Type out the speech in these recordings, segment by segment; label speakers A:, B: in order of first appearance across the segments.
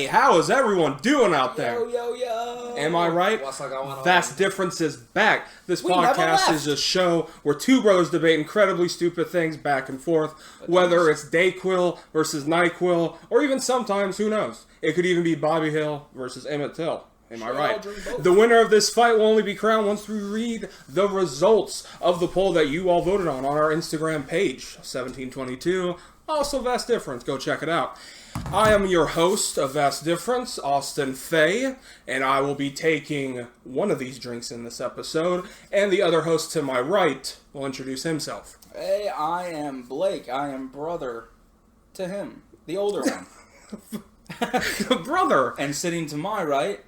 A: how is everyone doing out there?
B: Yo.
A: Am I right?
B: What's going on?
A: Vast Difference is back. This
B: We never
A: podcast
B: left.
A: is a show where two brothers debate incredibly stupid things back and forth, whether it's Dayquil versus NyQuil, or even sometimes, who knows? It could even be Bobby Hill versus Emmett Till. Am I right? The winner of this fight will only be crowned once we read the results of the poll that you all voted on our Instagram page, 1722. Also, Vast Difference. Go check it out. I am your host of Vast Difference, Austin Fay, and I will be taking one of these drinks in this episode, and the other host to my right will introduce himself.
B: Hey, I am Blake. I am brother to him, the older one.
A: Brother!
B: And sitting to my right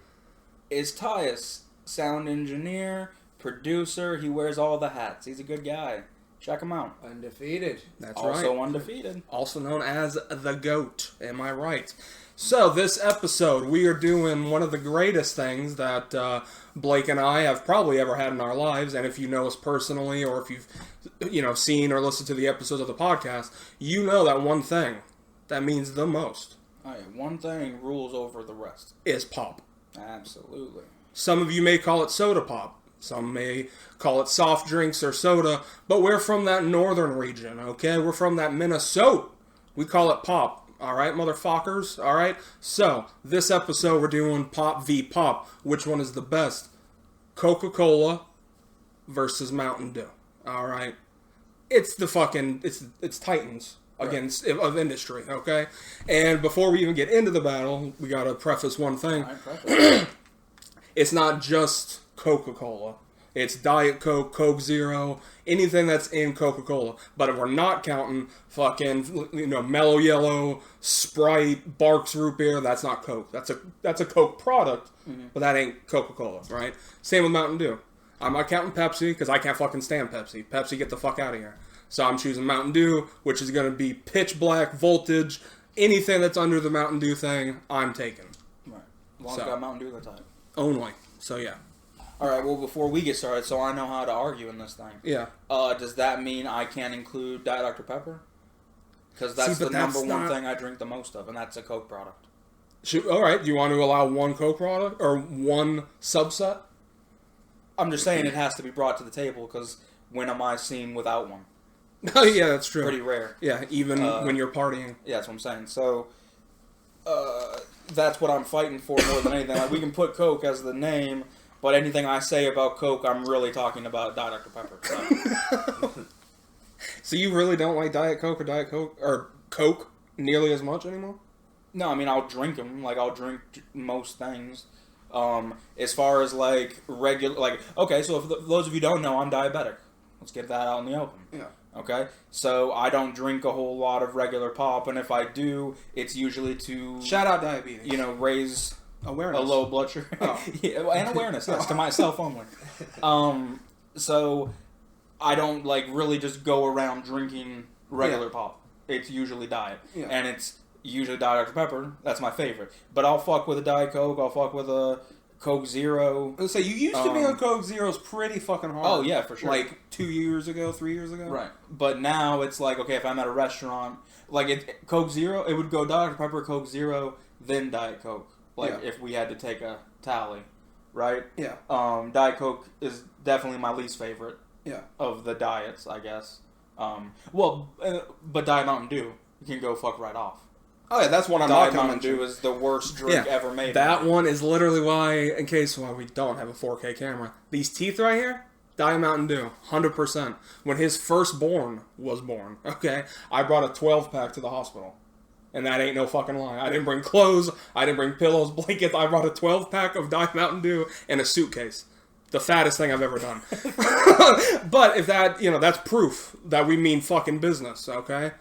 B: is Tyus, sound engineer, producer. He wears all the hats. He's a good guy. Check him out.
C: Undefeated.
A: That's
B: Also
A: right.
B: undefeated.
A: Also known as the GOAT. Am I right? So, this episode, we are doing one of the greatest things that Blake and I have probably ever had in our lives. And if you know us personally, or if you've seen or listened to the episodes of the podcast, you know that one thing that means the most
B: All right, one thing rules over the rest.
A: is pop.
B: Absolutely.
A: Some of you may call it soda pop. Some may call it soft drinks or soda. But we're from that northern region, okay? We're from that Minnesota. We call it pop. All right, motherfuckers? All right? So, this episode we're doing Pop v Pop. Which one is the best? Coca-Cola versus Mountain Dew. All right? It's the fucking... It's Titans against of industry, okay? And before we even get into the battle, we gotta preface one thing.
B: All right, perfect.
A: It's not just Coca-Cola. It's Diet Coke, Coke Zero, anything that's in Coca-Cola. But if we're not counting fucking, Mellow Yellow, Sprite, Barks Root Beer, that's not Coke. That's a Coke product, but that ain't Coca-Cola, right? Same with Mountain Dew. I'm not counting Pepsi because I can't fucking stand Pepsi. Pepsi, get the fuck out of here. So I'm choosing Mountain Dew, which is going to be pitch black, voltage, anything that's under the Mountain Dew thing, I'm taking.
B: Right. As long as got Mountain Dew, that's all right.
A: Only. So yeah.
B: All right, well, before we get started, so I know how to argue in this thing.
A: Yeah.
B: Does that mean I can't include Diet Dr. Pepper? Because that's the number one thing I drink the most of, and that's a Coke product.
A: All right, do you want to allow one Coke product or one subset?
B: I'm just saying it has to be brought to the table, because when am I seen without one?
A: Oh, yeah, that's true.
B: Pretty rare.
A: Yeah, even when you're partying.
B: Yeah, that's what I'm saying. So, that's what I'm fighting for more than anything. Like, we can put Coke as the name, but anything I say about Coke, I'm really talking about Diet Dr. Pepper. So.
A: So you really don't like Diet Coke or Coke nearly as much anymore?
B: No, I mean, I'll drink them. Like, I'll drink most things. As far as, like, regular... Like, okay, so if those of you don't know, I'm diabetic. Let's get that out in the open.
A: Yeah.
B: Okay? So, I don't drink a whole lot of regular pop, and if I do, it's usually to...
A: Shout out diabetes.
B: Raise...
A: Awareness.
B: A low blood sugar.
A: Oh.
B: Yeah, and awareness, yes, to myself only. So, I don't, really just go around drinking regular pop. It's usually Diet.
A: Yeah.
B: And it's usually Diet Dr. Pepper. That's my favorite. But I'll fuck with a Diet Coke. I'll fuck with a Coke Zero.
A: So you used to be on Coke Zeros pretty fucking hard.
B: Oh, yeah, for sure.
A: Like 2 years ago, 3 years ago?
B: Right. But now it's like, okay, if I'm at a restaurant, Coke Zero, it would go Dr. Pepper, Coke Zero, then Diet Coke. If we had to take a tally, right?
A: Yeah.
B: Diet Coke is definitely my least favorite.
A: Yeah.
B: Of the diets, I guess. But Diet Mountain Dew, you can go fuck right off.
A: Oh yeah, that's one I'm
B: Diet
A: not
B: Mountain Dew is the worst drink ever made.
A: That one is literally why, in case we don't have a 4K camera, these teeth right here, Diet Mountain Dew, 100%. When his firstborn was born, okay, I brought a 12-pack to the hospital. And that ain't no fucking lie. I didn't bring clothes. I didn't bring pillows, blankets. I brought a 12-pack of Diet Mountain Dew and a suitcase. The fattest thing I've ever done. But if that's proof that we mean fucking business, okay?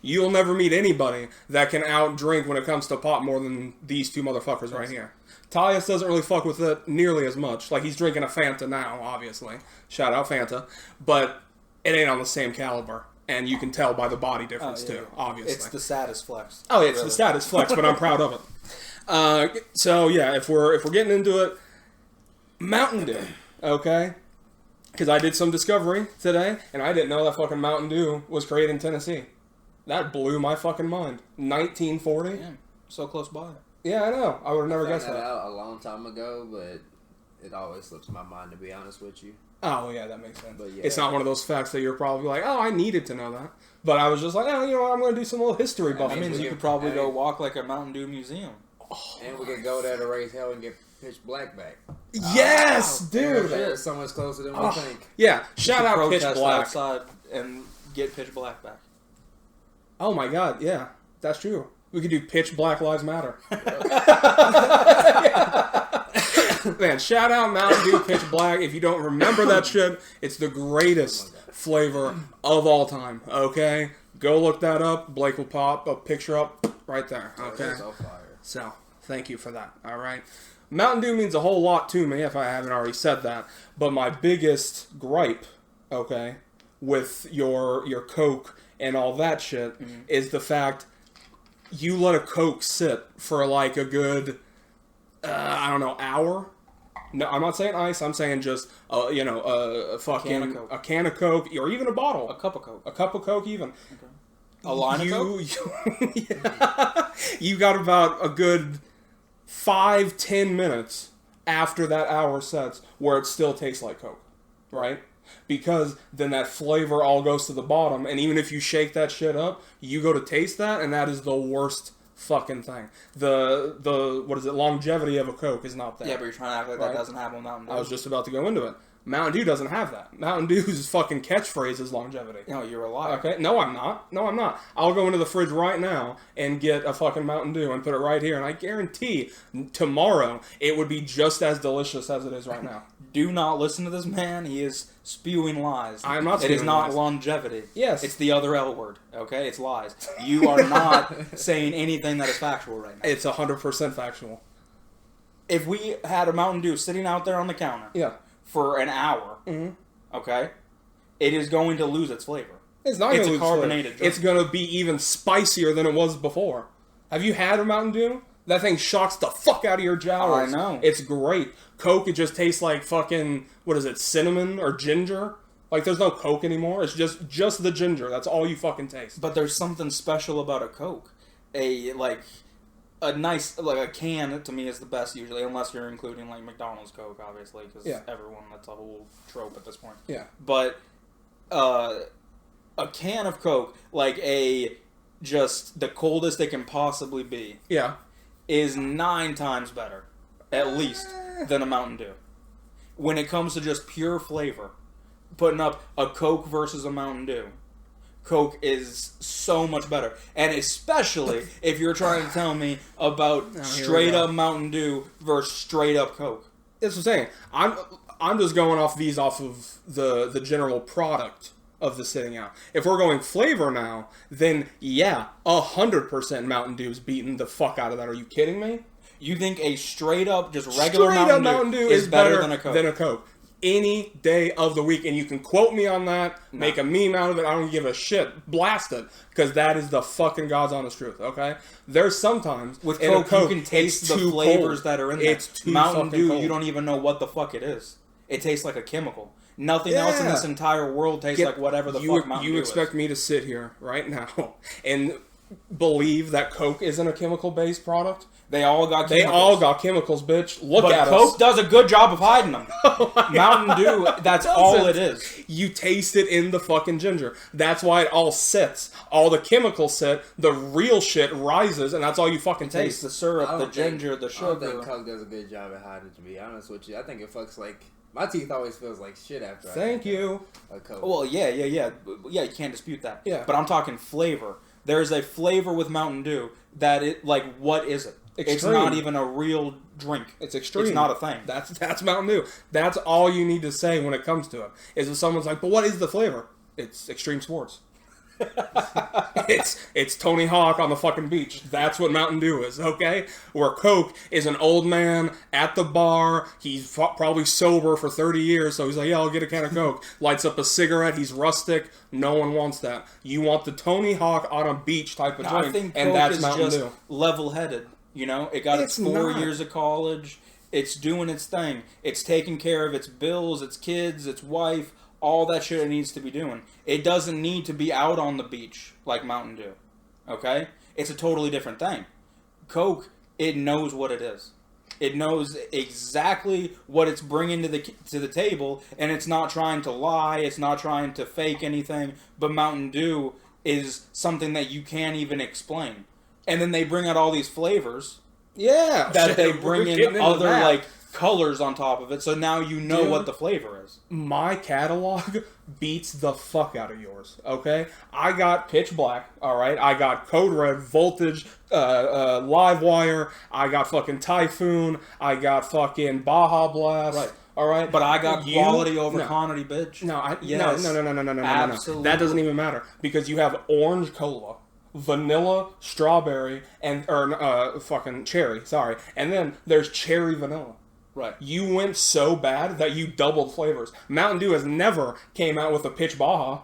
A: You'll never meet anybody that can out-drink when it comes to pop more than these two motherfuckers right here. Tyus doesn't really fuck with it nearly as much. He's drinking a Fanta now, obviously. Shout out Fanta. But it ain't on the same caliber. And you can tell by the body difference, too, obviously.
B: It's the saddest flex.
A: Oh, it's the saddest flex, but I'm proud of it. So, yeah, if we're getting into it, Mountain Dew, okay? Because I did some discovery today, and I didn't know that fucking Mountain Dew was created in Tennessee. That blew my fucking mind. 1940?
B: Yeah, so close by.
A: Yeah, I know. I would have never
C: Found
A: guessed
C: that
A: that.
C: out a long time ago, but it always slips my mind, to be honest with you.
A: Oh, yeah, that makes sense.
C: But yeah.
A: It's not one of those facts that you're probably like, oh, I needed to know that. But I was just like, oh, you know what, I'm going to do some little history
C: I
A: buffing.
B: That means
C: we
B: you
C: can-
B: could probably
C: I
B: go
C: mean-
B: walk like a Mountain Dew museum.
C: And we could go there to raise hell and get Pitch Black back.
A: Yes, dude!
C: It's so much closer than we
A: Oh.
C: think.
A: Yeah, shout out Pitch
B: Protest
A: Black.
B: outside and get Pitch Black back.
A: Oh my god, yeah, that's true. We could do Pitch Black Lives Matter. Man, shout out Mountain Dew Pitch Black. If you don't remember that shit, it's the greatest flavor of all time. Okay? Go look that up. Blake will pop a picture up right there. Okay?
C: It's so fire.
A: So, thank you for that. Alright? Mountain Dew means a whole lot to me, if I haven't already said that. But my biggest gripe, okay, with your Coke and all that shit is the fact you let a Coke sit for like a good, I don't know, hour. No, I'm not saying ice. I'm saying just, a fucking
B: Can of Coke.
A: a can of Coke, or even a bottle,
B: A cup of Coke.
A: a cup of Coke, even.
B: A line of Coke?
A: You got about a good 5-10 minutes after that hour sets where it still tastes like Coke, right? Because then that flavor all goes to the bottom, and even if you shake that shit up, you go to taste that, and that is the worst fucking thing. The what is it? Longevity of a Coke is not there.
B: Yeah, but you're trying to act like
A: Right.
B: that doesn't happen with Mountain Dew.
A: I was just about to go into it. Mountain Dew doesn't have that. Mountain Dew's fucking catchphrase is longevity.
B: No, you're a liar.
A: Okay, no, I'm not. No, I'm not. I'll go into the fridge right now and get a fucking Mountain Dew and put it right here, and I guarantee tomorrow it would be just as delicious as it is right now.
B: Do not listen to this man. He is spewing lies.
A: I'm not
B: It is
A: spewing
B: not
A: lies.
B: longevity.
A: Yes.
B: It's the other L word. Okay, it's lies. You are not saying anything that is factual right now.
A: It's 100% factual.
B: If we had a Mountain Dew sitting out there on the counter
A: Yeah.
B: for an hour, okay, it is going to lose its flavor.
A: It's not
B: It's
A: going
B: a
A: to
B: carbonated drink.
A: It's going to be even spicier than it was before. Have you had a Mountain Dew? That thing shocks the fuck out of your jowls.
B: I know.
A: It's great. Coke, it just tastes like fucking, what is it, cinnamon or ginger? Like, there's no Coke anymore. It's just the ginger. That's all you fucking taste.
B: But there's something special about a Coke. A nice, a can to me is the best usually, unless you're including like McDonald's Coke, obviously, because
A: Yeah.
B: everyone, that's a whole trope at this point.
A: Yeah.
B: But a can of Coke, just the coldest it can possibly be,
A: Yeah.
B: is 9 times better, at least, than a Mountain Dew. When it comes to just pure flavor, putting up a Coke versus a Mountain Dew, Coke is so much better. And especially if you're trying to tell me about
A: here we
B: straight
A: go.
B: up Mountain Dew versus straight up Coke.
A: That's what I'm saying. I'm just going off of the general product of the sitting out. If we're going flavor now, then yeah, 100% Mountain Dew's beating the fuck out of that. Are you kidding me?
B: You think a straight up, just regular
A: Straight up
B: Mountain Dew is better than a Coke?
A: Any day of the week, and you can quote me on that, make a meme out of it, I don't give a shit. Blast it, because that is the fucking God's honest truth, okay? There's sometimes,
B: With
A: in a
B: Coke, you can taste
A: it's
B: the
A: too
B: flavors
A: cold.
B: that are in there.
A: It's too
B: Mountain
A: fucking
B: Dew,
A: cold.
B: you don't even know what the fuck it is. It tastes like a chemical. Nothing else in
A: Yeah.
B: this entire world tastes like whatever the fuck Mountain Dew
A: You
B: is.
A: expect me to sit here right now and believe that Coke isn't a chemical-based product?
B: They all got
A: They
B: chemicals.
A: all got chemicals, bitch. Look
B: But
A: at
B: Coke
A: us.
B: does a good job of hiding them. Mountain Dew, that's all it is.
A: You taste it in the fucking ginger. That's why it all sits. All the chemicals sit. The real shit rises, and that's all you fucking
B: Taste
A: taste.
B: the syrup,
C: I
B: the
C: don't think-
B: ginger, the
C: I don't
B: sugar.
C: think Coke does a good job at hiding it, to be honest with you. I think it fucks like... My teeth always feels like shit after
A: Thank you.
C: a Coke.
B: Well, yeah, you can't dispute that.
A: Yeah.
B: But I'm talking flavor. There's a flavor with Mountain Dew that it, what is it? It's
A: Extreme.
B: not even a real drink.
A: It's extreme.
B: It's not a thing.
A: That's Mountain Dew. That's all you need to say when it comes to it. Is if someone's like, but what is the flavor? It's extreme sports. it's Tony Hawk on the fucking beach. That's what Mountain Dew is, okay? Where Coke is an old man at the bar. He's probably sober for 30 years, so he's like, yeah, I'll get a can of Coke. Lights up a cigarette. He's rustic. No one wants that. You want the Tony Hawk on a beach type of
B: I
A: drink,
B: think
A: and
B: Coke
A: that's
B: is
A: Mountain
B: just
A: Dew.
B: level-headed. You know, it got its
A: It's
B: 4
A: not.
B: years of college. It's doing its thing. It's taking care of its bills, its kids, its wife, all that shit it needs to be doing. It doesn't need to be out on the beach like Mountain Dew. Okay? It's a totally different thing. Coke It knows what it is. It knows exactly what it's bringing to the table, and it's not trying to lie. It's not trying to fake anything. But Mountain Dew is something that you can't even explain. And then they bring out all these flavors
A: Yeah,
B: that they
A: we're
B: bring
A: getting
B: in
A: into
B: other
A: that.
B: like colors on top of it. So now you know
A: Dude.
B: what the flavor is.
A: My catalog beats the fuck out of yours, okay? I got Pitch Black, alright? I got Code Red, Voltage, Livewire, I got fucking Typhoon, I got fucking Baja Blast,
B: Right.
A: alright?
B: But I got
A: You-
B: quality over
A: no.
B: quantity, bitch.
A: No,
B: Yes.
A: no.
B: Absolutely.
A: That doesn't even matter because you have orange cola, vanilla, strawberry, and fucking cherry. Sorry, and then there's cherry vanilla.
B: Right.
A: You went so bad that you doubled flavors. Mountain Dew has never came out with a Pitch Baja.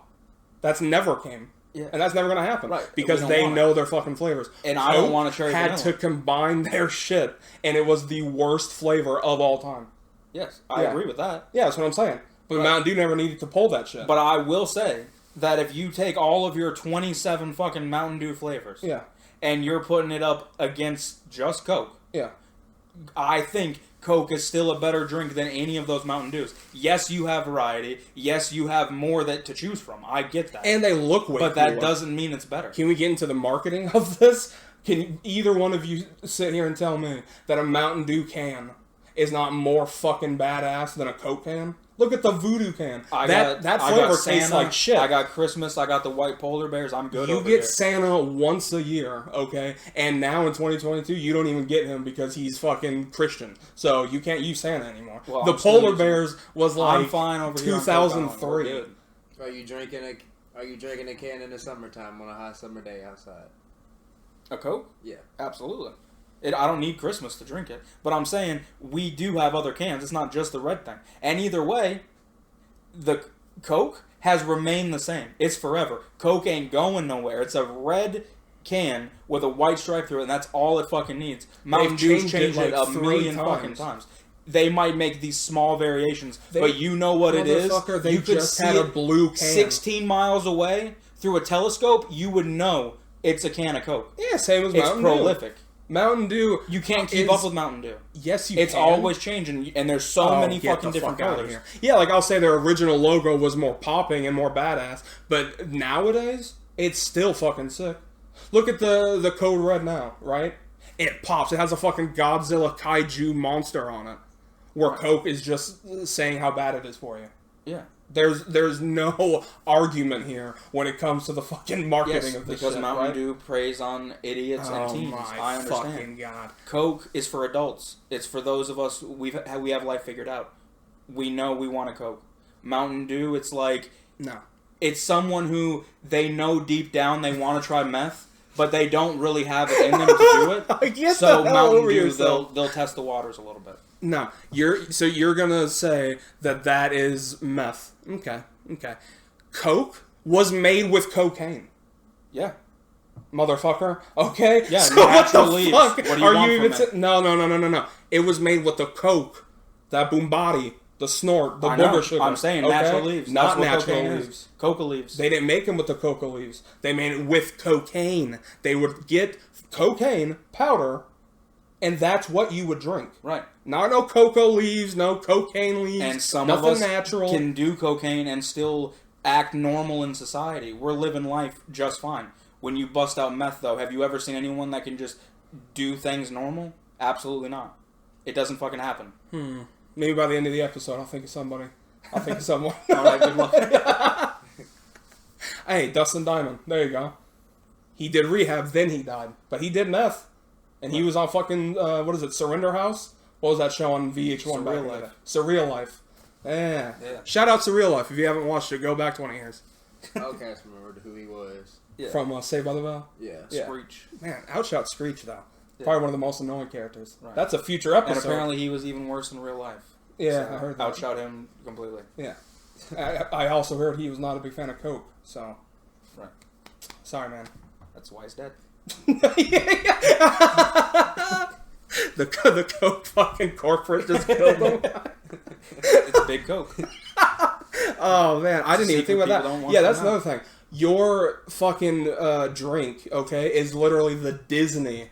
A: That's never came.
B: Yeah.
A: And that's never going to happen.
B: Right.
A: Because
B: We don't
A: they
B: want
A: know their fucking flavors.
B: And I don't
A: Coke
B: want a cherry
A: had
B: vanilla.
A: to combine their shit, and it was the worst flavor of all time.
B: Yes, I
A: Yeah.
B: agree with that.
A: Yeah, that's what I'm saying. But
B: Right.
A: Mountain Dew never needed to pull that shit.
B: But I will say that if you take all of your 27 fucking Mountain Dew flavors
A: yeah,
B: and you're putting it up against just Coke,
A: yeah.
B: I think Coke is still a better drink than any of those Mountain Dews. Yes, you have variety. Yes, you have more to choose from. I get that.
A: And they look way
B: but that
A: cooler.
B: doesn't mean it's better.
A: Can we get into the marketing of this? Can either one of you sit here and tell me that a Mountain Dew can is not more fucking badass than a Coke can? Look at the Voodoo can. That flavor tastes like shit.
B: I got Christmas. I got the white polar bears. I'm good
A: You
B: over
A: get
B: here.
A: Santa once a year, okay? And now in 2022, you don't even get him because he's fucking Christian. So you can't use Santa anymore.
B: Well,
A: the
B: I'm still
A: Polar
B: using-
A: Bears was like
B: I'm fine over here on Coke Island.
A: 2003.
B: We're good.
C: Are you drinking a can in the summertime on a hot summer day outside?
B: A Coke?
C: Yeah.
B: Absolutely. I don't need Christmas to drink it. But I'm saying we do have other cans. It's not just the red thing. And either way, the Coke has remained the same. It's forever. Coke ain't going nowhere. It's a red can with a white stripe through it, and that's all it fucking needs. Mountain Dew's
A: changed it
B: changed it
A: like
B: a
A: 3
B: million
A: times.
B: fucking times. They might make these small variations, but you know what it is.
A: Motherfucker, they
B: You could
A: just
B: see
A: had a
B: it
A: blue can.
B: 16 miles away through a telescope. You would know it's a can of Coke.
A: Yeah, same as
B: It's
A: Mountain
B: prolific.
A: Dew. Mountain Dew.
B: You can't keep
A: is-
B: up with Mountain Dew.
A: Yes, you
B: It's
A: can.
B: always changing, and there's so
A: Oh,
B: many
A: get
B: fucking
A: the
B: different
A: fuck outta
B: colors.
A: here. Yeah, like I'll say their original logo was more popping and more badass, but nowadays it's still fucking sick. Look at the Code Red now, right? It pops. It has a fucking Godzilla kaiju monster on it, where Coke is just saying how bad it is for you.
B: Yeah.
A: There's no argument here when it comes to the fucking marketing
B: Yes,
A: of this
B: because
A: shit,
B: Mountain
A: right?
B: Dew preys on idiots and
A: Oh
B: teens.
A: my
B: I understand.
A: fucking god!
B: Coke is for adults. It's for those of us we have life figured out. We know we want a Coke. Mountain Dew, it's like
A: No.
B: it's someone who they know deep down they want to try meth, but they don't really have it in them to do it.
A: Get
B: So
A: the hell
B: Mountain
A: over
B: Dew,
A: yourself.
B: they'll test the waters a little bit.
A: No, you're gonna say that is meth. Okay. Coke was made with cocaine,
B: Yeah.
A: motherfucker. Okay.
B: Yeah,
A: So what
B: natural
A: the
B: leaves.
A: fuck
B: What do you
A: are
B: want
A: you even?
B: from it?
A: No. It was made with the Coke, that boom body, the snort, the
B: I know.
A: booger sugar.
B: I'm saying
A: okay?
B: natural leaves.
A: Not
B: That's what
A: natural
B: cocaine
A: leaves.
B: is. Coca leaves.
A: They didn't make them with the coca leaves. They made it with cocaine. They would get cocaine powder, and that's what you would drink.
B: Right.
A: Not no cocoa leaves, no cocaine leaves,
B: And some
A: nothing
B: of us
A: natural.
B: can do cocaine and still act normal in society. We're living life just fine. When you bust out meth, though, have you ever seen anyone that can just do things normal? Absolutely not. It doesn't fucking happen.
A: Maybe by the end of the episode, I'll think of somebody. I'll think of someone.
B: All right, good luck.
A: Hey, Dustin Diamond. There you go. He did rehab, then he died. But he did meth. And he was on fucking, what is it, Surrender House? What was that show on VH1 back in the
B: Surreal
A: day?
B: Life.
A: Surreal Life. Yeah.
B: Yeah.
A: Shout out Surreal Life. If you haven't watched it, go back 20 years.
C: Outcast remembered who he was.
B: Yeah.
A: From Saved by the Bell.
C: Yeah.
A: Yeah.
B: Screech.
A: Man, outshout Screech, though.
B: Yeah.
A: Probably one of the most annoying characters.
B: Right.
A: That's a future episode.
B: And apparently he was even worse in real life.
A: Yeah,
B: So,
A: I heard that.
B: Outshot him completely.
A: Yeah. I also heard he was not a big fan of Coke, so.
B: Right.
A: Sorry, man.
B: That's why he's dead.
A: The Coke fucking corporate just killed him.
B: It's Big Coke.
A: Oh man, I didn't even think
B: Secret
A: about
B: people don't
A: that.
B: want
A: Yeah,
B: to
A: that's
B: know.
A: another thing. Your fucking drink, okay, is literally the Disney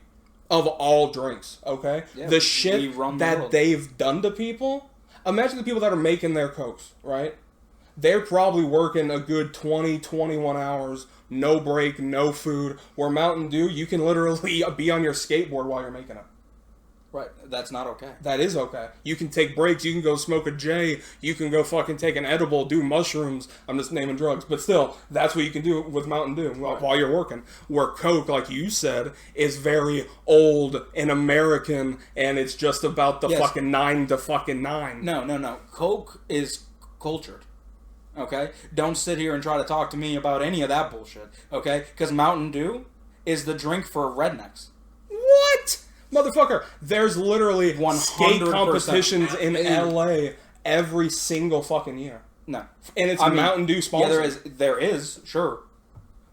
A: of all drinks, okay?
B: Yeah,
A: the
B: we
A: shit
B: run the
A: that
B: world.
A: they've done to people. Imagine the people that are making their Cokes, right? They're probably working a good 20, 21 hours, no break, no food. Where Mountain Dew, you can literally be on your skateboard while you're making it.
B: Right. That's not okay.
A: That is okay. You can take breaks. You can go smoke a J. You can go fucking take an edible, do mushrooms. I'm just naming drugs. But still, that's what you can do with Mountain Dew while you're working. Where Coke, like you said, is very old and American, and it's just about the fucking 9 to fucking 9.
B: No. Coke is cultured. Okay? Don't sit here and try to talk to me about any of that bullshit. Okay? Because Mountain Dew is the drink for rednecks.
A: What? Motherfucker, there's literally
B: 100%.
A: skate competitions in LA every single fucking year.
B: No.
A: And it's Mountain Dew sponsor.
B: Yeah, there is, sure.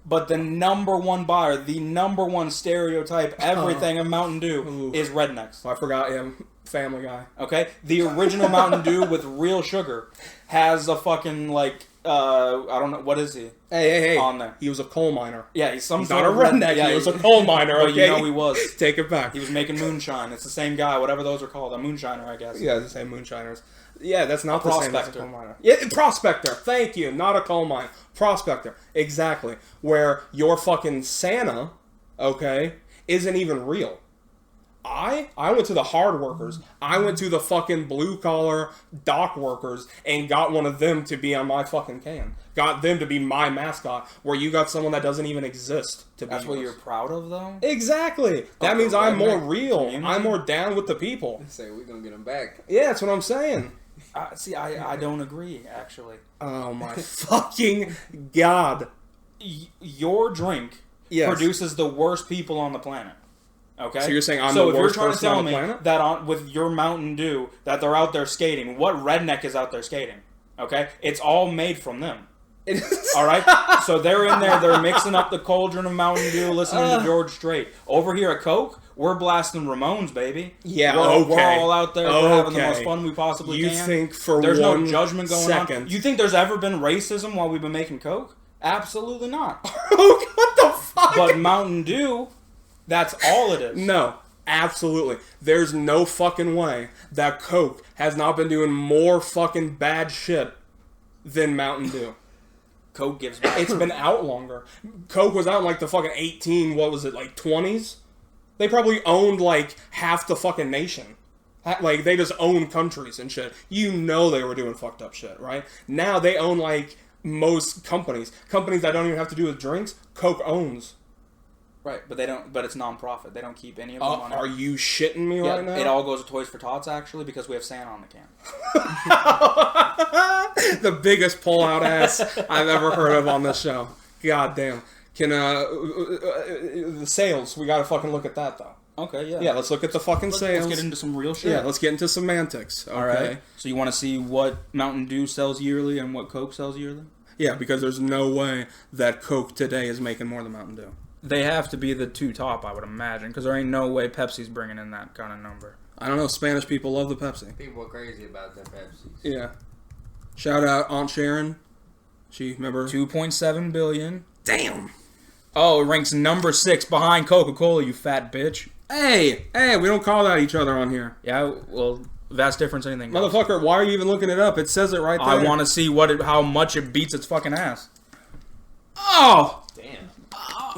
B: But the number one buyer, the number one stereotype, everything of Mountain Dew is rednecks.
A: I forgot him. Family Guy.
B: Okay? The original Mountain Dew with real sugar has a fucking, like, I don't know, what is he?
A: Hey.
B: On there.
A: He was a coal miner.
B: Yeah, he's some
A: He's
B: sort
A: not a
B: of
A: redneck.
B: Yeah,
A: he was a coal miner, okay?
B: But you know he was.
A: Take it back.
B: He was making moonshine. It's the same guy, whatever those are called. A moonshiner, I guess.
A: Yeah, the same moonshiners. Yeah, that's not the same as a
B: Prospector.
A: coal miner. Yeah, prospector. Thank you. Not a coal mine. Prospector. Exactly. Where your fucking Santa, okay, isn't even real. I went to the hard workers. I went to the fucking blue collar dock workers and got one of them to be on my fucking can. Got them to be my mascot. Where you got someone that doesn't even exist to be.
B: That's what
A: yours.
B: you're proud of, though?
A: Exactly. That
B: Okay,
A: means I'm more
B: redneck
A: real.
B: community?
A: I'm more down with the people.
C: Say we're gonna get them back.
A: Yeah, that's what I'm saying.
B: See, I don't agree, actually.
A: Oh my fucking god.
B: Your drink
A: Yes.
B: produces the worst people on the planet. Okay?
A: So you're saying I'm
B: so
A: the
B: if you're
A: worst
B: trying to
A: person
B: tell
A: on the
B: me
A: planet?
B: that with your Mountain Dew, that they're out there skating, what redneck is out there skating? Okay? It's all made from them. All right? So they're in there, they're mixing up the cauldron of Mountain Dew, listening to George Strait. Over here at Coke, we're blasting Ramones, baby.
A: Yeah,
B: We're all out there. We're having the
A: Okay.
B: most fun we possibly
A: You
B: can.
A: think for
B: There's
A: one
B: no judgment going
A: second.
B: on. You think there's ever been racism while we've been making Coke? Absolutely not.
A: What the fuck?
B: But Mountain Dew, that's all it is.
A: No, absolutely. There's no fucking way that Coke has not been doing more fucking bad shit than Mountain Dew.
B: Coke gives back.
A: It's been out longer. Coke was out in like the fucking 20s? They probably owned like half the fucking nation. Like they just own countries and shit. You know they were doing fucked up shit, right? Now they own like most companies. Companies that don't even have to do with drinks, Coke owns.
B: Right, but they don't. But it's non-profit. They don't keep any of them on it.
A: Are you shitting me
B: Yeah,
A: right now?
B: it all goes to Toys for Tots actually because we have Santa on the can.
A: The biggest pull-out ass I've ever heard of on this show. God damn. Can the sales? We gotta fucking look at that though.
B: Okay, yeah.
A: Yeah, let's look at the fucking sales.
B: Let's get into some real shit.
A: Yeah, let's get into semantics. Okay.
B: All right. So you want to see what Mountain Dew sells yearly and what Coke sells yearly?
A: Yeah, because there's no way that Coke today is making more than Mountain Dew.
B: They have to be the two top, I would imagine, because there ain't no way Pepsi's bringing in that kind of number.
A: I don't know. Spanish people love the Pepsi.
C: People are crazy about their Pepsis.
A: Yeah. Shout out Aunt Sharon. She remember.
B: 2.7 billion.
A: Damn.
B: Oh, it ranks number 6 behind Coca-Cola, you fat bitch.
A: Hey, we don't call out each other on here.
B: Yeah, well, vast difference anything goes.
A: Motherfucker, why are you even looking it up? It says it right there.
B: I want to see how much it beats its fucking ass.
A: Oh!
C: Damn.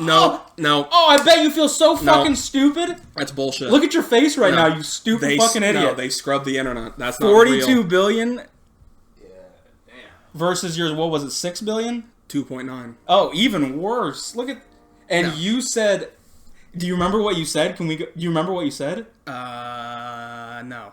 A: No.
B: Oh, I bet you feel so fucking stupid.
A: That's bullshit.
B: Look at your face right
A: No.
B: now, you stupid fucking idiot.
A: No, they scrubbed the internet. That's not
B: 42
A: real.
B: billion
C: Yeah. Damn.
B: versus yours, what was it, 6 billion?
A: 2.9.
B: Oh, even worse. Look at... And
A: No.
B: you said... Do you remember what you said? Do you remember what you said?
A: No.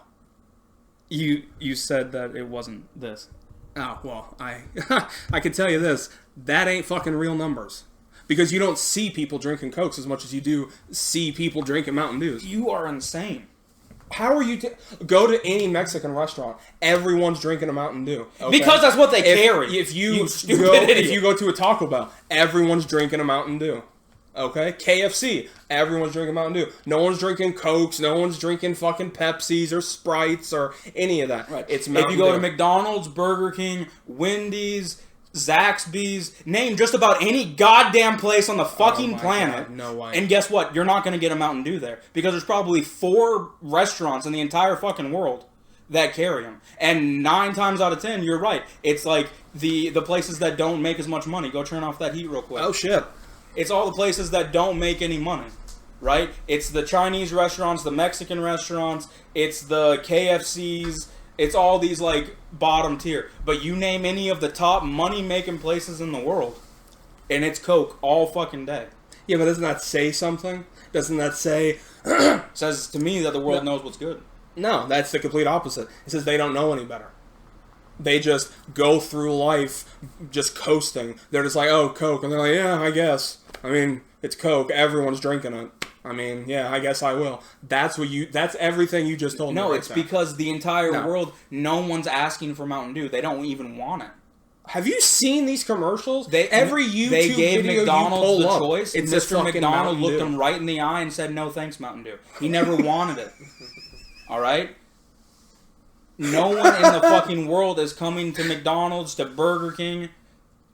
B: You said that it wasn't this.
A: Oh, well, I can tell you this. That ain't fucking real numbers. Because you don't see people drinking Cokes as much as you do see people drinking Mountain Dews.
B: You are insane.
A: How are you... Go to any Mexican restaurant. Everyone's drinking a Mountain Dew. Okay?
B: Because that's what they carry.
A: If
B: You
A: you
B: stupid
A: go,
B: idiot.
A: if you go to a Taco Bell, everyone's drinking a Mountain Dew. Okay? KFC, everyone's drinking Mountain Dew. No one's drinking Cokes. No one's drinking fucking Pepsis or Sprites or any of that.
B: Right.
A: It's
B: If
A: Mountain
B: you go
A: Dew.
B: to McDonald's, Burger King, Wendy's, Zaxby's, name just about any goddamn place on the fucking
A: my
B: planet.
A: God, no way.
B: And guess what? You're not going to get a Mountain Dew there. Because there's probably 4 restaurants in the entire fucking world that carry them. And 9 times out of 10, you're right. It's like the places that don't make as much money. Go turn off that heat real quick.
A: Oh, shit.
B: It's all the places that don't make any money. Right? It's the Chinese restaurants, the Mexican restaurants, it's the KFCs, it's all these, like, bottom tier. But you name any of the top money-making places in the world, and it's Coke all fucking day.
A: Yeah, but doesn't that say something? Doesn't that say...
B: Says to me that the world knows what's good.
A: No, that's the complete opposite. It says they don't know any better. They just go through life just coasting. They're just like, oh, Coke. And they're like, yeah, I guess. I mean, it's Coke. Everyone's drinking it. I mean, yeah, I guess I will. That's everything you just told me.
B: No,
A: right
B: it's
A: there.
B: because the entire
A: No.
B: world, no one's asking for Mountain Dew. They don't even want it.
A: Have you seen these commercials?
B: They
A: YouTube
B: gave
A: video
B: McDonald's
A: you pull
B: the
A: up,
B: choice.
A: it's
B: Mr.
A: fucking
B: McDonald
A: Mountain
B: looked
A: Dew.
B: him right in the eye and said, "No thanks, Mountain Dew." He never wanted it. All right. No one in the fucking world is coming to McDonald's, to Burger King,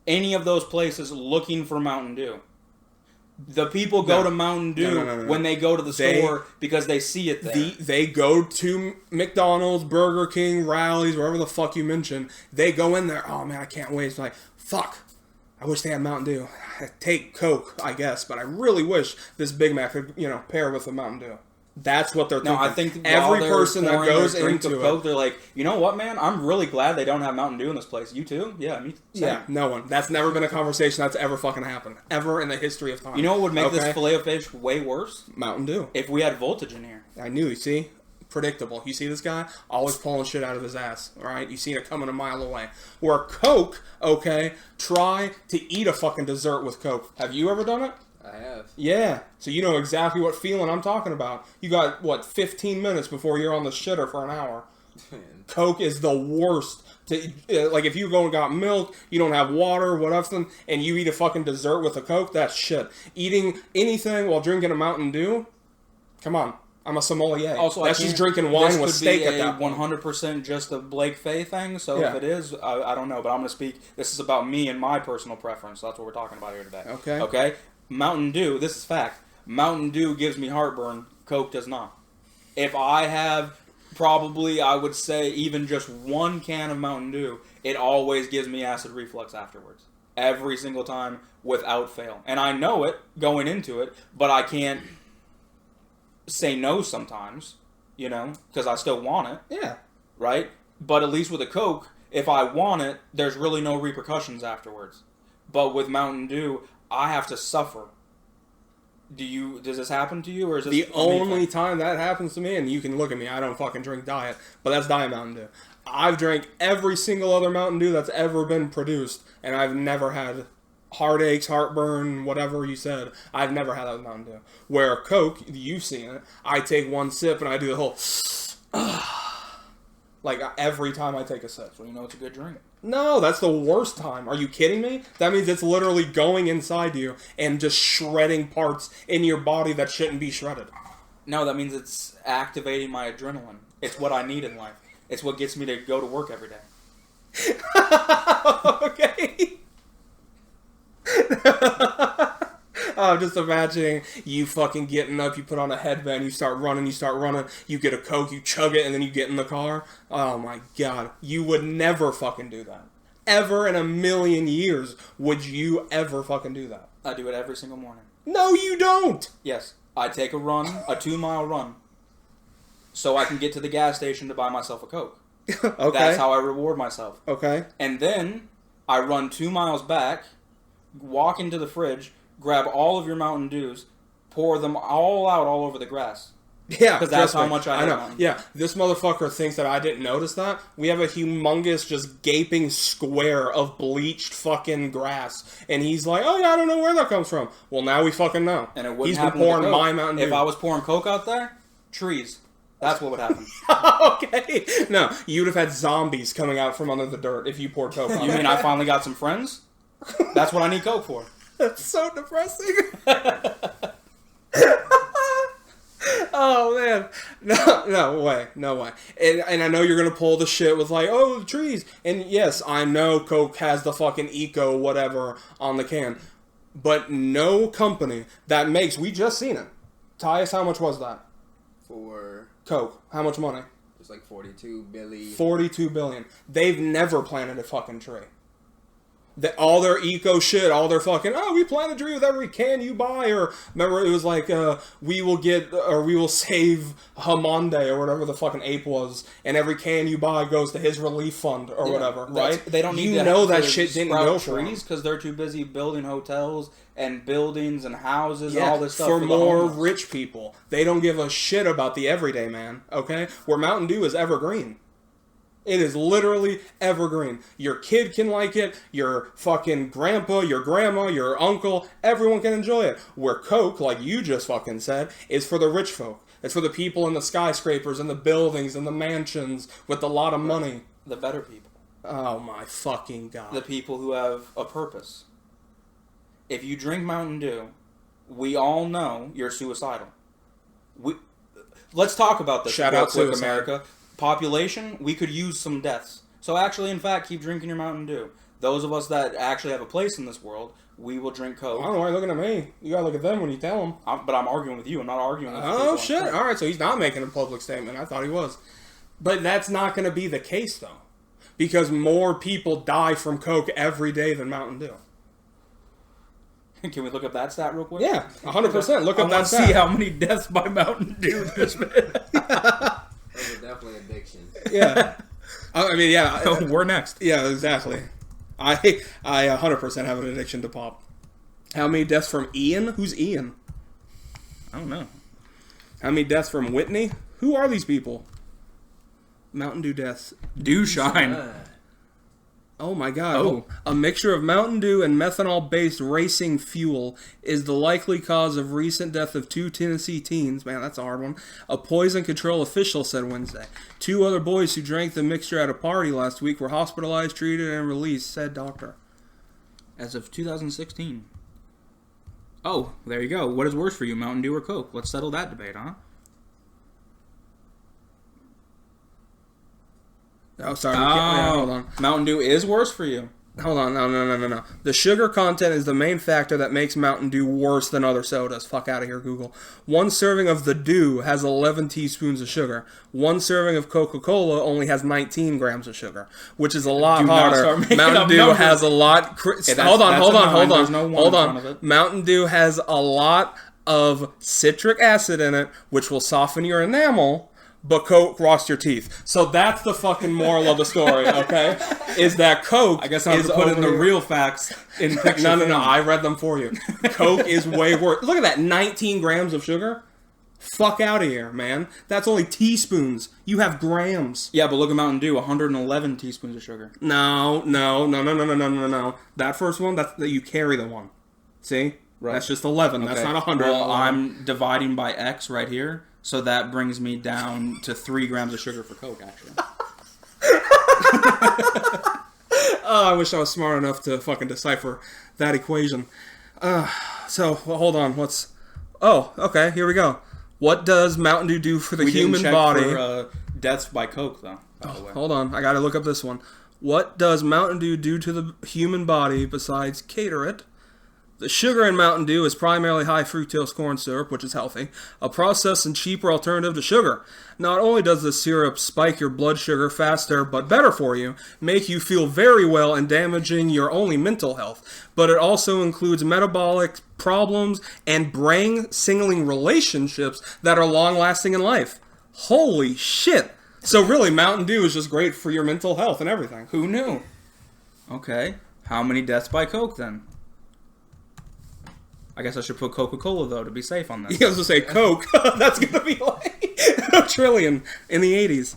B: any of those places looking for Mountain Dew. The people go to Mountain Dew
A: No.
B: when they go to the store because they see it there.
A: They go to McDonald's, Burger King, Rallies, wherever the fuck you mention. They go in there. Oh man, I can't wait. It's like, fuck. I wish they had Mountain Dew. I'd take Coke, I guess, but I really wish this Big Mac could, pair with a Mountain Dew. That's what they're thinking.
B: No, I think
A: every person that goes into
B: Coke,
A: it.
B: they're like, you know what, man? I'm really glad they don't have Mountain Dew in this place. You too? Yeah, me too.
A: Yeah, no one. That's never been a conversation that's ever fucking happened. Ever in the history of time.
B: You know what would make this filet of fish way worse?
A: Mountain Dew.
B: If we had Voltage in here.
A: I knew, you see? Predictable. You see this guy? Always pulling shit out of his ass, alright? You seen it coming a mile away. Where Coke, try to eat a fucking dessert with Coke. Have you ever done it?
C: I have.
A: Yeah. So you know exactly what feeling I'm talking about. You got, 15 minutes before you're on the shitter for an hour. Coke is the worst. Like, if you go and got milk, you don't have water, whatever, and you eat a fucking dessert with a Coke, that's shit. Eating anything while drinking a Mountain Dew? Come on. I'm a sommelier.
B: Also,
A: that's just drinking wine with steak at that
B: point.
A: point.
B: 100% just a Blake Faye thing. So
A: Yeah.
B: if it is, I don't know. But I'm going to speak. This is about me and my personal preference. That's what we're talking about here today.
A: Okay.
B: Okay? Mountain Dew, this is fact. Mountain Dew gives me heartburn. Coke does not. If I have probably, I would say, even just one can of Mountain Dew, it always gives me acid reflux afterwards. Every single time, without fail. And I know it going into it, but I can't say no sometimes, because I still want it,
A: Yeah.
B: right? But at least with a Coke, if I want it, there's really no repercussions afterwards. But with Mountain Dew, I have to suffer. Does this happen to you, or is this
A: The only time that happens to me, and you can look at me, I don't fucking drink Diet, but that's Diet Mountain Dew. I've drank every single other Mountain Dew that's ever been produced, and I've never had heartaches, heartburn, whatever you said. I've never had that with Mountain Dew. Where Coke, you've seen it, I take one sip and I do the whole like every time I take a sip.
B: So you know it's a good drink.
A: No, that's the worst time. Are you kidding me? That means it's literally going inside you and just shredding parts in your body that shouldn't be shredded.
B: No, that means it's activating my adrenaline. It's what I need in life. It's what gets me to go to work every day.
A: Okay. I'm just imagining you fucking getting up, you put on a headband, you start running, you get a Coke, you chug it, and then you get in the car. Oh my god. You would never fucking do that. Ever in a million years would you ever fucking do that.
B: I do it every single morning.
A: No, you don't!
B: Yes. I take a run, a 2-mile run, so I can get to the gas station to buy myself a Coke.
A: Okay.
B: That's how I reward myself.
A: Okay.
B: And then I run 2 miles back, walk into the fridge, grab all of your Mountain Dews, pour them all out all over the grass.
A: Yeah,
B: because that's
A: trust
B: how
A: me.
B: much I
A: know.
B: have.
A: Yeah, this motherfucker thinks that I didn't notice that. We have a humongous, just gaping square of bleached fucking grass, and he's like, "Oh yeah, I don't know where that comes from." Well, now we fucking know.
B: And it wouldn't
A: He's been
B: happen with
A: pouring
B: Coke.
A: my Mountain Dew.
B: If I was pouring Coke out there, trees. That's what would happen.
A: Okay, no, you'd have had zombies coming out from under the dirt if you poured Coke on
B: You
A: it.
B: mean I finally got some friends? That's what I need Coke for.
A: That's so depressing. Oh man, No way. No way. And I know you're going to pull the shit with like, oh, the trees. And yes, I know Coke has the fucking eco whatever on the can. But no company that makes, we just seen it. Tyus, how much was that?
C: For
A: Coke. How much money?
C: it's like 42 billion.
A: 42 billion. They've never planted a fucking tree. All their eco shit, all their fucking, oh, we plant a tree with every can you buy, or remember it was like, we will save Hamonde, or whatever the fucking ape was, and every can you buy goes to his relief fund, or whatever, right?
B: They don't need
A: you
B: to
A: know
B: have
A: that
B: to
A: shit didn't
B: sprout
A: go for
B: trees
A: them.
B: because they're too busy building hotels and buildings and houses and
A: Yeah,
B: all this stuff
A: for
B: the
A: more
B: homeless.
A: rich people. They don't give a shit about the everyday man, okay? Where Mountain Dew is evergreen. It is literally evergreen. Your kid can like it, your fucking grandpa, your grandma, your uncle, everyone can enjoy it. Where Coke, like you just fucking said, is for the rich folk. It's for the people in the skyscrapers and the buildings and the mansions with a lot of money.
B: The better people.
A: Oh my fucking god.
B: The people who have a purpose. If you drink Mountain Dew, we all know you're suicidal. Let's talk about this
A: Shout
B: real
A: out
B: quick,
A: suicide.
B: America. Population, we could use some deaths. So actually, in fact, keep drinking your Mountain Dew. Those of us that actually have a place in this world, we will drink
A: I
B: Coke.
A: don't know why you're looking at me. You gotta look at them when you tell them.
B: But I'm arguing with you. I'm not arguing with
A: Oh,
B: people.
A: shit. Alright, so he's not making a public statement. I thought he was. But that's not going to be the case, though. Because more people die from Coke every day than Mountain Dew.
B: Can we look up that stat real quick?
A: Yeah, 100%. Look
B: I
A: up
B: want
A: that
B: to
A: stat.
B: see how many deaths by Mountain Dew there's been.
C: Those are definitely addictions.
A: Yeah. I mean, yeah.
B: We're next.
A: Yeah, exactly. I 100% have an addiction to pop. How many deaths from Ian? Who's Ian?
B: I don't know.
A: How many deaths from Whitney? Who are these people? Mountain Dew deaths.
B: Dew shine.
A: Oh my god.
B: Oh.
A: A mixture of Mountain Dew and methanol-based racing fuel is the likely cause of recent death of 2 Tennessee teens. Man, that's a hard one. A poison control official said Wednesday. 2 other boys who drank the mixture at a party last week were hospitalized, treated, and released, said doctor.
B: As of 2016. Oh, there you go. What is worse for you, Mountain Dew or Coke? Let's settle that debate, huh?
A: Oh, sorry. Yeah, hold on.
B: Mountain Dew is worse for you.
A: Hold on. No. The sugar content is the main factor that makes Mountain Dew worse than other sodas. Fuck out of here, Google. 1 serving of the Dew has 11 teaspoons of sugar. 1 serving of Coca-Cola only has 19 grams of sugar, which is a lot
B: Do not start
A: harder.
B: making
A: Mountain
B: up
A: Dew
B: numbers.
A: has a lot...
B: that's
A: hold
B: a nine. There's
A: on.
B: no one
A: Hold
B: in
A: on.
B: front of it.
A: Mountain Dew has a lot of citric acid in it, which will soften your enamel, but Coke rots your teeth. So that's the fucking moral of the story, okay? Is that Coke
B: I guess I have
A: is
B: to put in the
A: over-
B: real facts in picture
A: No.
B: form.
A: I read them for you. Coke is way worse. Look at that, 19 grams of sugar. Fuck out of here, man. That's only teaspoons. You have grams.
B: Yeah, but look at Mountain Dew, 111 teaspoons of sugar.
A: No. That first one, that you carry the one. See?
B: Right.
A: That's just 11. That's not 100.
B: Well, I'm dividing by X right here, so that brings me down to 3 grams of sugar for Coke, actually.
A: Oh, I wish I was smart enough to fucking decipher that equation. Hold on. Oh, okay, here we go. What does Mountain Dew do for the
B: We
A: human
B: didn't check
A: body?
B: for deaths by Coke, though, by the way.
A: Hold on, I gotta look up this one. What does Mountain Dew do to the human body besides cater it? The sugar in Mountain Dew is primarily high fructose corn syrup, which is healthy, a processed and cheaper alternative to sugar. Not only does the syrup spike your blood sugar faster, but better for you, make you feel very well and damaging your only mental health, but it also includes metabolic problems and brain-singling relationships that are long-lasting in life. Holy shit! So really, Mountain Dew is just great for your mental health and everything.
B: Who knew? Okay, how many deaths by Coke, then? I guess I should put Coca-Cola, though, to be safe on this.
A: You was to say Coke. That's gonna be like a trillion in the 80s.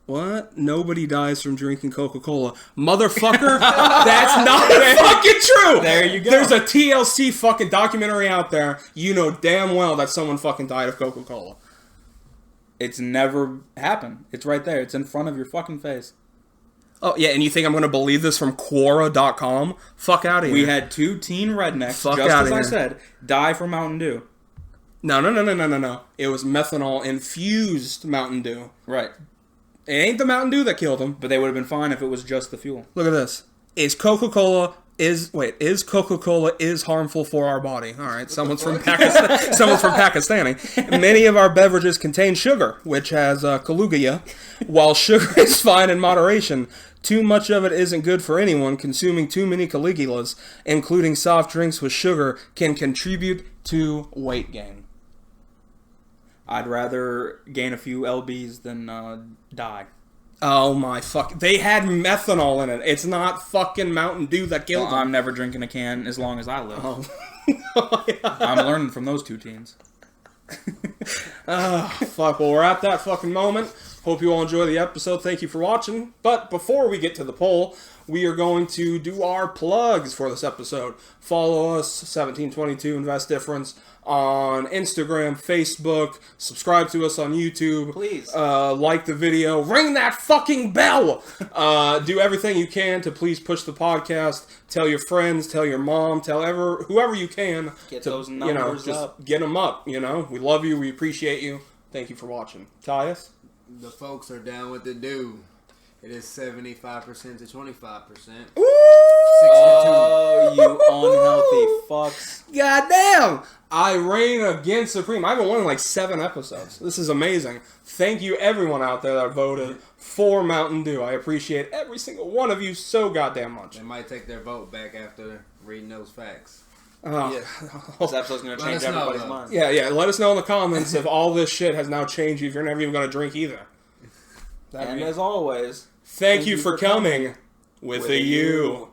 A: What? Nobody dies from drinking Coca-Cola. Motherfucker, that's not fucking true!
B: There you go.
A: There's a TLC fucking documentary out there. You know damn well that someone fucking died of Coca-Cola.
B: It's never happened. It's right there. It's in front of your fucking face.
A: Oh, yeah, and you think I'm gonna believe this from Quora.com? Fuck out of here.
B: We had 2 teen rednecks,
A: Fuck
B: just
A: outta
B: as I
A: here.
B: said, die from Mountain Dew.
A: No. It was methanol infused Mountain Dew.
B: Right.
A: It ain't the Mountain Dew that killed him.
B: But they would have been fine if it was just the fuel.
A: Look at this. Is Coca-Cola harmful for our body? All right, someone's from Pakistan. Someone's from Pakistani. Many of our beverages contain sugar, which has Caligula. While sugar is fine in moderation, too much of it isn't good for anyone. Consuming too many Caligulas, including soft drinks with sugar, can contribute to weight gain.
B: I'd rather gain a few lbs than die.
A: Oh my fuck! They had methanol in it. It's not fucking Mountain Dew that killed them.
B: I'm never drinking a can as long as I live.
A: Oh.
B: I'm learning from those two teens.
A: Fuck. Well, we're at that fucking moment. Hope you all enjoy the episode. Thank you for watching. But before we get to the poll, we are going to do our plugs for this episode. Follow us, 1722 Invest Difference, on Instagram, Facebook. Subscribe to us on YouTube.
B: Please.
A: Like the video. Ring that fucking bell! Do everything you can to please push the podcast. Tell your friends, tell your mom, tell whoever you can.
B: Get
A: to,
B: those numbers
A: just
B: up.
A: Get them up, We love you. We appreciate you. Thank you for watching. Tyus?
C: The folks are down with the do. It is 75% to 25%.
A: Ooh!
B: Oh, you unhealthy fucks.
A: Goddamn! I reign again supreme. I haven't won in like 7 episodes. This is amazing. Thank you everyone out there that voted for Mountain Dew. I appreciate every single one of you so goddamn much.
C: They might take their vote back after reading those facts.
B: This episode's going to change everybody's mind.
A: Yeah. Let us know in the comments if all this shit has now changed. If you're never even going to drink either.
B: And as always,
A: thank you for coming with a U.